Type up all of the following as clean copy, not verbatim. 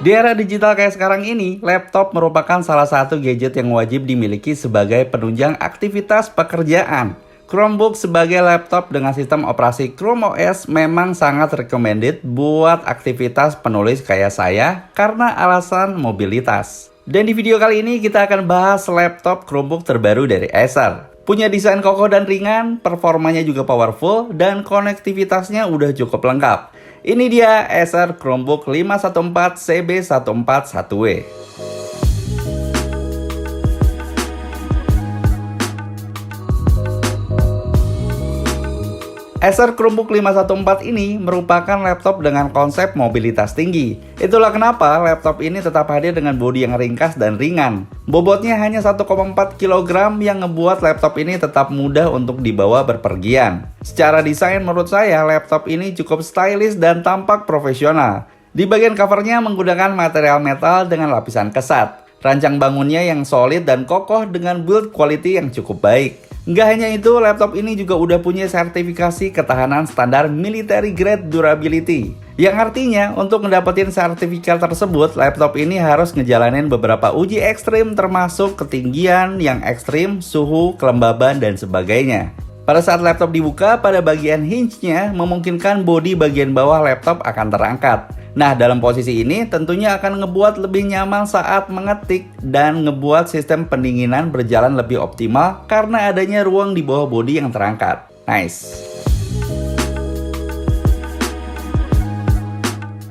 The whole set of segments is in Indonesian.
Di era digital kayak sekarang ini, laptop merupakan salah satu gadget yang wajib dimiliki sebagai penunjang aktivitas pekerjaan. Chromebook sebagai laptop dengan sistem operasi Chrome OS memang sangat recommended buat aktivitas penulis kayak saya karena alasan mobilitas. Dan di video kali ini kita akan bahas laptop Chromebook terbaru dari Acer. Punya desain kokoh dan ringan, performanya juga powerful, dan konektivitasnya udah cukup lengkap. Ini dia Acer Chromebook 514 CB141W. Acer Chromebook 514 ini merupakan laptop dengan konsep mobilitas tinggi. Itulah kenapa laptop ini tetap hadir dengan bodi yang ringkas dan ringan. Bobotnya hanya 1,4 kg yang ngebuat laptop ini tetap mudah untuk dibawa berpergian. Secara desain menurut saya laptop ini cukup stylish dan tampak profesional. Di bagian covernya menggunakan material metal dengan lapisan kesat. Rancang bangunnya yang solid dan kokoh dengan build quality yang cukup baik. Nggak hanya itu, laptop ini juga udah punya sertifikasi ketahanan standar military grade durability. Yang artinya, untuk mendapatkan sertifikat tersebut, laptop ini harus ngejalanin beberapa uji ekstrim termasuk ketinggian yang ekstrim, suhu, kelembaban, dan sebagainya. Pada saat laptop dibuka, pada bagian hinge-nya memungkinkan bodi bagian bawah laptop akan terangkat. Nah, dalam posisi ini tentunya akan ngebuat lebih nyaman saat mengetik dan ngebuat sistem pendinginan berjalan lebih optimal karena adanya ruang di bawah bodi yang terangkat. Nice.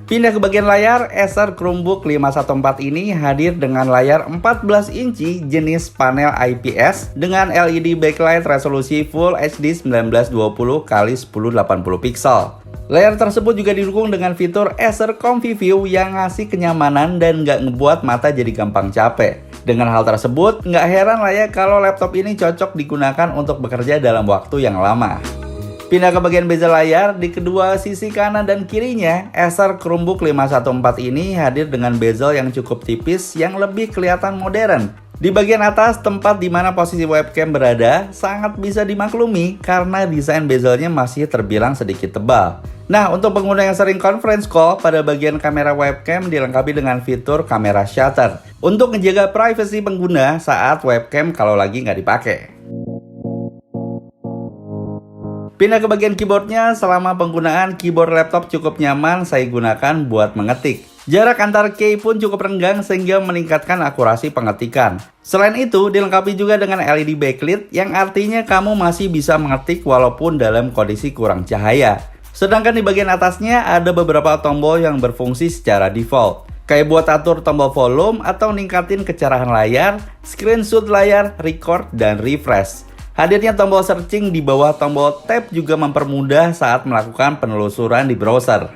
Pindah ke bagian layar, Acer Chromebook 514 ini hadir dengan layar 14 inci jenis panel IPS dengan LED backlight resolusi Full HD 1920x1080 pixel. Layar tersebut juga didukung dengan fitur Acer Comfy View yang ngasih kenyamanan dan nggak ngebuat mata jadi gampang capek. Dengan hal tersebut, nggak heran lah ya kalau laptop ini cocok digunakan untuk bekerja dalam waktu yang lama. Pindah ke bagian bezel layar, di kedua sisi kanan dan kirinya, Acer Chromebook 514 ini hadir dengan bezel yang cukup tipis yang lebih kelihatan modern. Di bagian atas, tempat di mana posisi webcam berada, sangat bisa dimaklumi karena desain bezelnya masih terbilang sedikit tebal. Nah, untuk pengguna yang sering conference call, pada bagian kamera webcam dilengkapi dengan fitur kamera shutter untuk menjaga privasi pengguna saat webcam kalau lagi nggak dipakai. Pindah ke bagian keyboardnya, selama penggunaan keyboard laptop cukup nyaman saya gunakan buat mengetik. Jarak antar key pun cukup renggang sehingga meningkatkan akurasi pengetikan. Selain itu, dilengkapi juga dengan LED backlit yang artinya kamu masih bisa mengetik walaupun dalam kondisi kurang cahaya. Sedangkan di bagian atasnya ada beberapa tombol yang berfungsi secara default. Kayak buat atur tombol volume atau ningkatin kecerahan layar, screenshot layar, record, dan refresh. Hadirnya tombol searching di bawah tombol tab juga mempermudah saat melakukan penelusuran di browser.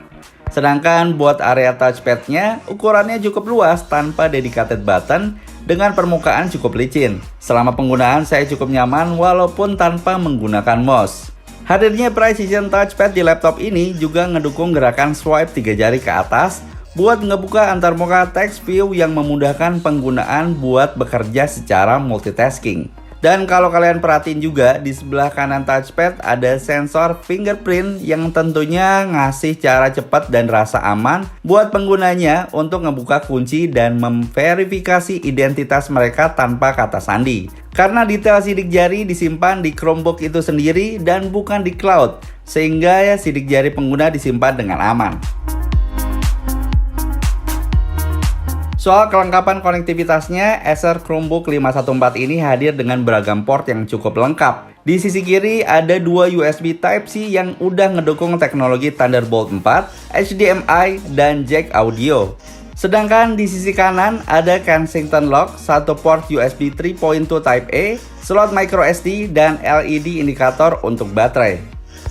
Sedangkan buat area touchpad-nya, ukurannya cukup luas tanpa dedicated button dengan permukaan cukup licin. Selama penggunaan saya cukup nyaman walaupun tanpa menggunakan mouse. Hadirnya Precision Touchpad di laptop ini juga ngedukung gerakan swipe 3 jari ke atas buat ngebuka antarmuka text view yang memudahkan penggunaan buat bekerja secara multitasking. Dan kalau kalian perhatiin juga, di sebelah kanan touchpad ada sensor fingerprint yang tentunya ngasih cara cepat dan rasa aman buat penggunanya untuk ngebuka kunci dan memverifikasi identitas mereka tanpa kata sandi. Karena detail sidik jari disimpan di Chromebook itu sendiri dan bukan di cloud, sehingga sidik jari pengguna disimpan dengan aman. Soal kelengkapan konektivitasnya, Acer Chromebook 514 ini hadir dengan beragam port yang cukup lengkap. Di sisi kiri ada dua USB Type-C yang udah ngedukung teknologi Thunderbolt 4, HDMI, dan jack audio. Sedangkan di sisi kanan ada Kensington Lock, satu port USB 3.2 Type A, slot microSD, dan LED indikator untuk baterai.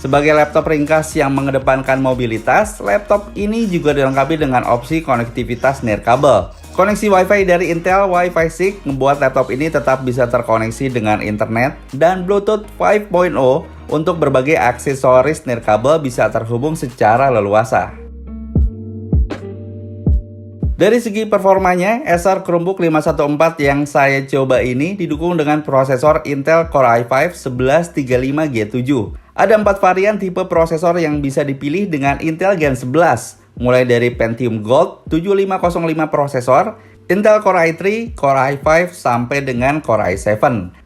Sebagai laptop ringkas yang mengedepankan mobilitas, laptop ini juga dilengkapi dengan opsi konektivitas nirkabel. Koneksi Wi-Fi dari Intel Wi-Fi 6 membuat laptop ini tetap bisa terkoneksi dengan internet dan Bluetooth 5.0 untuk berbagai aksesoris nirkabel bisa terhubung secara leluasa. Dari segi performanya, Acer Chromebook 514 yang saya coba ini didukung dengan prosesor Intel Core i5 1135G7. Ada 4 varian tipe prosesor yang bisa dipilih dengan Intel Gen 11. mulai dari Pentium Gold 7505 prosesor, Intel Core i3, Core i5, sampai dengan Core i7.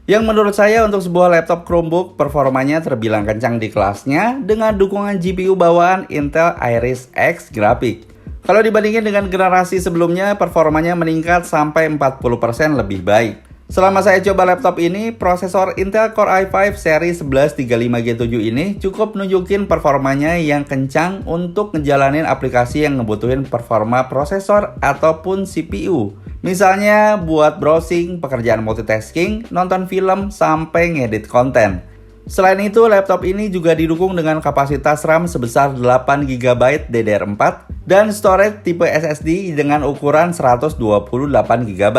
Yang menurut saya untuk sebuah laptop Chromebook performanya terbilang kencang di kelasnya dengan dukungan GPU bawaan Intel Iris X Graphics. Kalau dibandingin dengan generasi sebelumnya, performanya meningkat sampai 40% lebih baik. Selama saya coba laptop ini, prosesor Intel Core i5 seri 1135G7 ini cukup nunjukin performanya yang kencang untuk ngejalanin aplikasi yang ngebutuhin performa prosesor ataupun CPU. Misalnya buat browsing, pekerjaan multitasking, nonton film, sampai ngedit konten. Selain itu, laptop ini juga didukung dengan kapasitas RAM sebesar 8GB DDR4 dan storage tipe SSD dengan ukuran 128GB.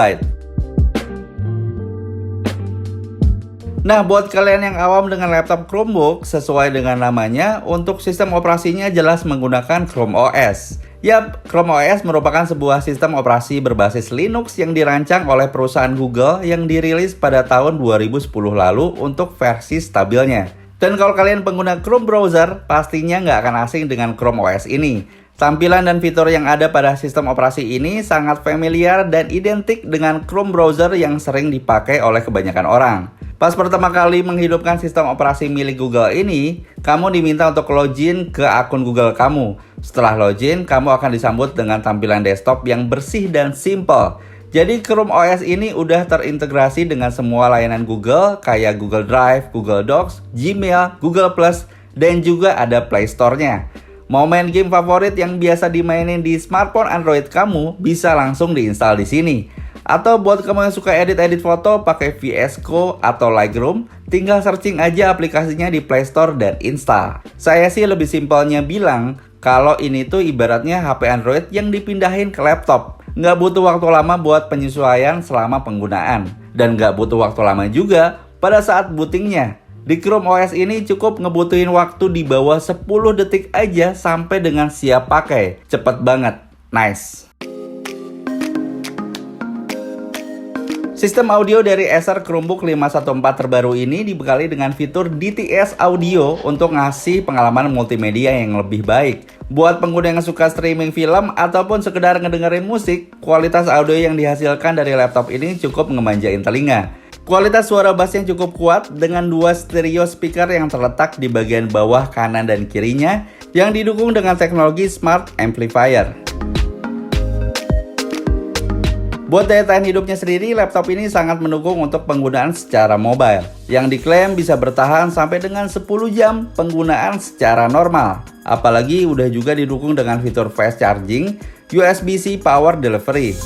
Nah, buat kalian yang awam dengan laptop Chromebook, sesuai dengan namanya, untuk sistem operasinya jelas menggunakan Chrome OS. Yap, Chrome OS merupakan sebuah sistem operasi berbasis Linux yang dirancang oleh perusahaan Google yang dirilis pada tahun 2010 lalu untuk versi stabilnya. Dan kalau kalian pengguna Chrome browser, pastinya nggak akan asing dengan Chrome OS ini. Tampilan dan fitur yang ada pada sistem operasi ini sangat familiar dan identik dengan Chrome browser yang sering dipakai oleh kebanyakan orang. Pas pertama kali menghidupkan sistem operasi milik Google ini, kamu diminta untuk login ke akun Google kamu. Setelah login, kamu akan disambut dengan tampilan desktop yang bersih dan simple. Jadi Chrome OS ini udah terintegrasi dengan semua layanan Google kayak Google Drive, Google Docs, Gmail, Google+, dan juga ada Play Store-nya. Mau main game favorit yang biasa dimainin di smartphone Android kamu, bisa langsung diinstal di sini. Atau buat kamu yang suka edit-edit foto pakai VS Code atau Lightroom, tinggal searching aja aplikasinya di Play Store dan install. Saya sih lebih simpelnya bilang, kalau ini tuh ibaratnya HP Android yang dipindahin ke laptop. Nggak butuh waktu lama buat penyesuaian selama penggunaan. Dan nggak butuh waktu lama juga pada saat bootingnya. Di Chrome OS ini cukup ngebutuhin waktu di bawah 10 detik aja sampai dengan siap pakai. Cepet banget. Nice. Sistem audio dari Acer Chromebook 514 terbaru ini dibekali dengan fitur DTS Audio untuk ngasih pengalaman multimedia yang lebih baik. Buat pengguna yang suka streaming film ataupun sekedar ngedengerin musik, kualitas audio yang dihasilkan dari laptop ini cukup ngemanjain telinga. Kualitas suara bassnya cukup kuat dengan dua stereo speaker yang terletak di bagian bawah kanan dan kirinya yang didukung dengan teknologi Smart Amplifier. Buat daya tahan hidupnya sendiri, laptop ini sangat mendukung untuk penggunaan secara mobile, yang diklaim bisa bertahan sampai dengan 10 jam penggunaan secara normal. Apalagi udah juga didukung dengan fitur fast charging, USB-C power delivery.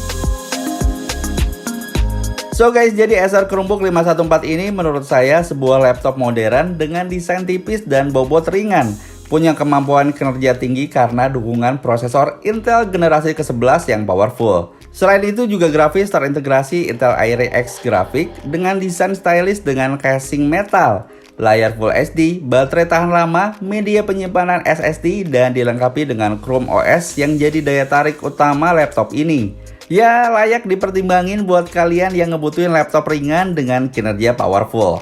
So guys, jadi Acer Chromebook 514 ini menurut saya sebuah laptop modern dengan desain tipis dan bobot ringan. Punya kemampuan kinerja tinggi karena dukungan prosesor Intel generasi ke-11 yang powerful. Selain itu juga grafis terintegrasi Intel Iris X Graphics dengan desain stylish dengan casing metal, layar Full HD, baterai tahan lama, media penyimpanan SSD, dan dilengkapi dengan Chrome OS yang jadi daya tarik utama laptop ini. Ya, layak dipertimbangin buat kalian yang ngebutuhin laptop ringan dengan kinerja powerful.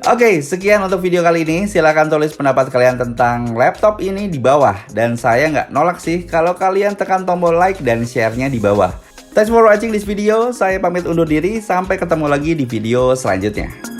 Oke, sekian untuk video kali ini. Silahkan tulis pendapat kalian tentang laptop ini di bawah. Dan saya nggak nolak sih kalau kalian tekan tombol like dan share-nya di bawah. Thanks for watching this video. Saya pamit undur diri. Sampai ketemu lagi di video selanjutnya.